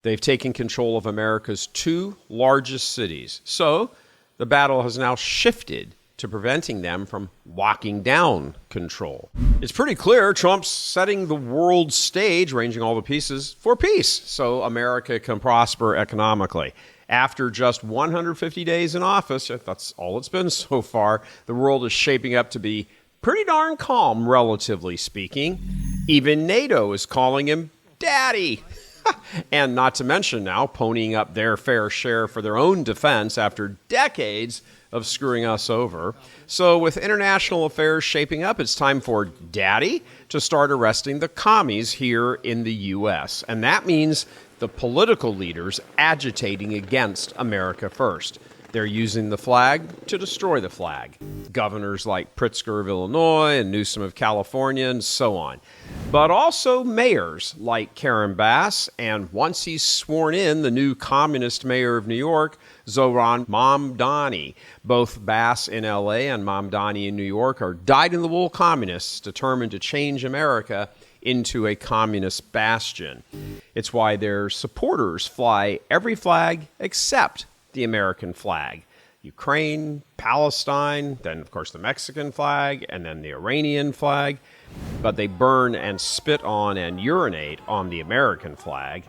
They've taken control of America's two largest cities. So the battle has now shifted to preventing them from locking down control. It's pretty clear Trump's setting the world stage, arranging all the pieces for peace, so America can prosper economically. After just 150 days in office, that's all it's been so far, the world is shaping up to be pretty darn calm, relatively speaking. Even NATO is calling him Daddy. And not to mention now ponying up their fair share for their own defense after decades of screwing us over. So with international affairs shaping up, it's time for Daddy to start arresting the commies here in the U.S. And that means the political leaders agitating against America first. They're using the flag to destroy the flag. Governors like Pritzker of Illinois and Newsom of California and so on. But also mayors like Karen Bass, and once he's sworn in, the new communist mayor of New York, Zohran Mamdani. Both Bass in L.A. and Mamdani in New York are dyed-in-the-wool communists determined to change America into a communist bastion. It's why their supporters fly every flag except the American flag. Ukraine, Palestine, then of course the Mexican flag, and then the Iranian flag. But they burn and spit on and urinate on the American flag.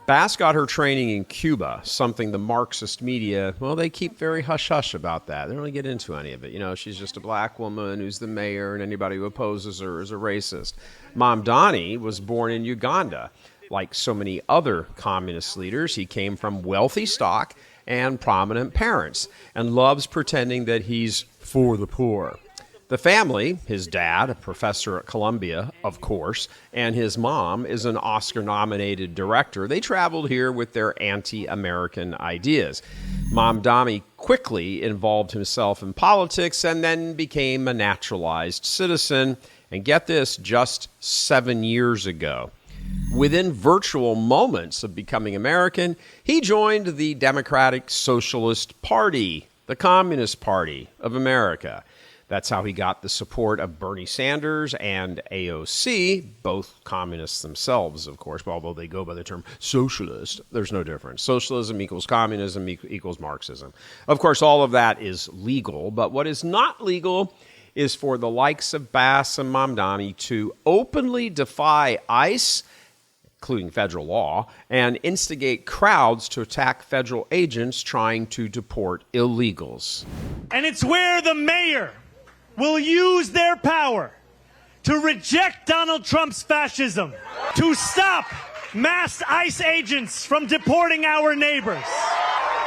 Bass got her training in Cuba, something the Marxist media, well, they keep very hush-hush about that. They don't really get into any of it. You know, she's just a black woman who's the mayor, and anybody who opposes her is a racist. Mamdani was born in Uganda. Like so many other communist leaders, he came from wealthy stock and prominent parents, and loves pretending that he's for the poor. The family, his dad, a professor at Columbia, of course, and his mom is an Oscar-nominated director. They traveled here with their anti-American ideas. Mamdani quickly involved himself in politics and then became a naturalized citizen. And get this, just 7 years ago. Within virtual moments of becoming American, he joined the Democratic Socialist Party, the Communist Party of America. That's how he got the support of Bernie Sanders and AOC, both communists themselves, of course, although they go by the term socialist. There's no difference. Socialism equals communism equals Marxism. Of course, all of that is legal, but what is not legal is for the likes of Bass and Mamdani to openly defy ICE, including federal law, and instigate crowds to attack federal agents trying to deport illegals. And it's where the mayor will use their power to reject Donald Trump's fascism, to stop mass ICE agents from deporting our neighbors,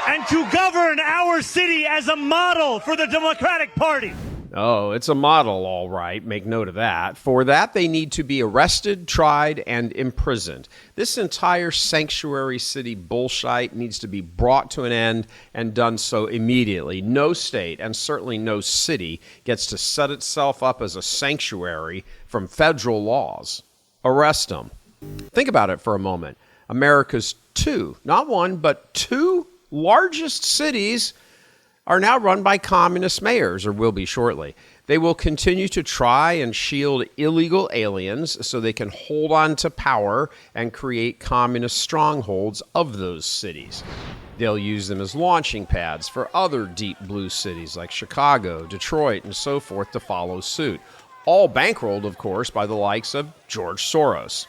and to govern our city as a model for the Democratic Party. Oh, it's a model, all right. Make note of that. For that, they need to be arrested, tried, and imprisoned. This entire sanctuary city bullshit needs to be brought to an end and done so immediately. No state, and certainly no city, gets to set itself up as a sanctuary from federal laws. Arrest them. Think about it for a moment. America's two, not one, but two largest cities are now run by communist mayors, or will be shortly. They will continue to try and shield illegal aliens so they can hold on to power and create communist strongholds of those cities. They'll use them as launching pads for other deep blue cities like Chicago, Detroit, and so forth to follow suit. All bankrolled, of course, by the likes of George Soros.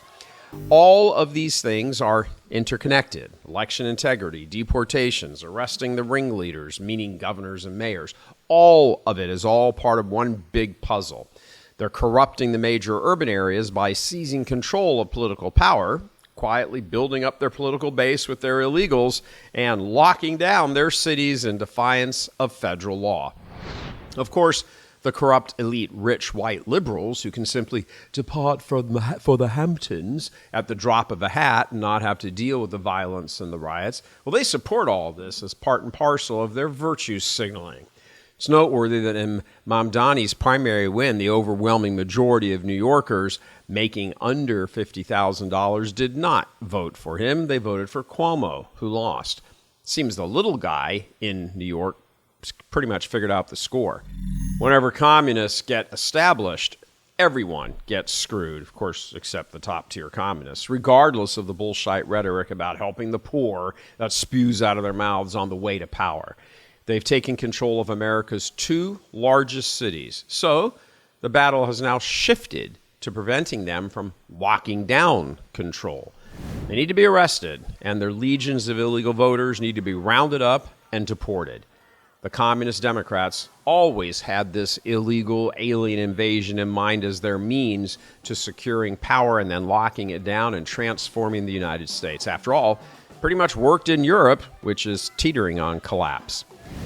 All of these things are interconnected. Election integrity, deportations, arresting the ringleaders, meaning governors and mayors. All of it is all part of one big puzzle. They're corrupting the major urban areas by seizing control of political power, quietly building up their political base with their illegals, and locking down their cities in defiance of federal law. Of course, the corrupt, elite, rich, white liberals who can simply depart for the Hamptons at the drop of a hat and not have to deal with the violence and the riots, well, they support all of this as part and parcel of their virtue signaling. It's noteworthy that in Mamdani's primary win, the overwhelming majority of New Yorkers making under $50,000 did not vote for him. They voted for Cuomo, who lost. Seems the little guy in New York pretty much figured out the score. Whenever communists get established, everyone gets screwed, of course, except the top-tier communists, regardless of the bullshit rhetoric about helping the poor that spews out of their mouths on the way to power. They've taken control of America's 2 largest cities. So the battle has now shifted to preventing them from locking down control. They need to be arrested, and their legions of illegal voters need to be rounded up and deported. The Communist Democrats always had this illegal alien invasion in mind as their means to securing power and then locking it down and transforming the United States. After all, pretty much worked in Europe, which is teetering on collapse.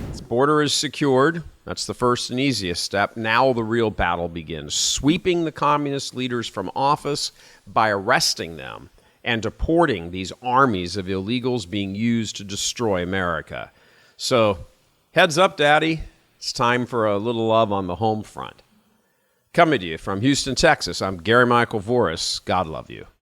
Its border is secured. That's the first and easiest step. Now the real battle begins, sweeping the communist leaders from office by arresting them and deporting these armies of illegals being used to destroy America. So, heads up, Daddy. It's time for a little love on the home front. Coming to you from Houston, Texas, I'm Gary Michael Voris. God love you.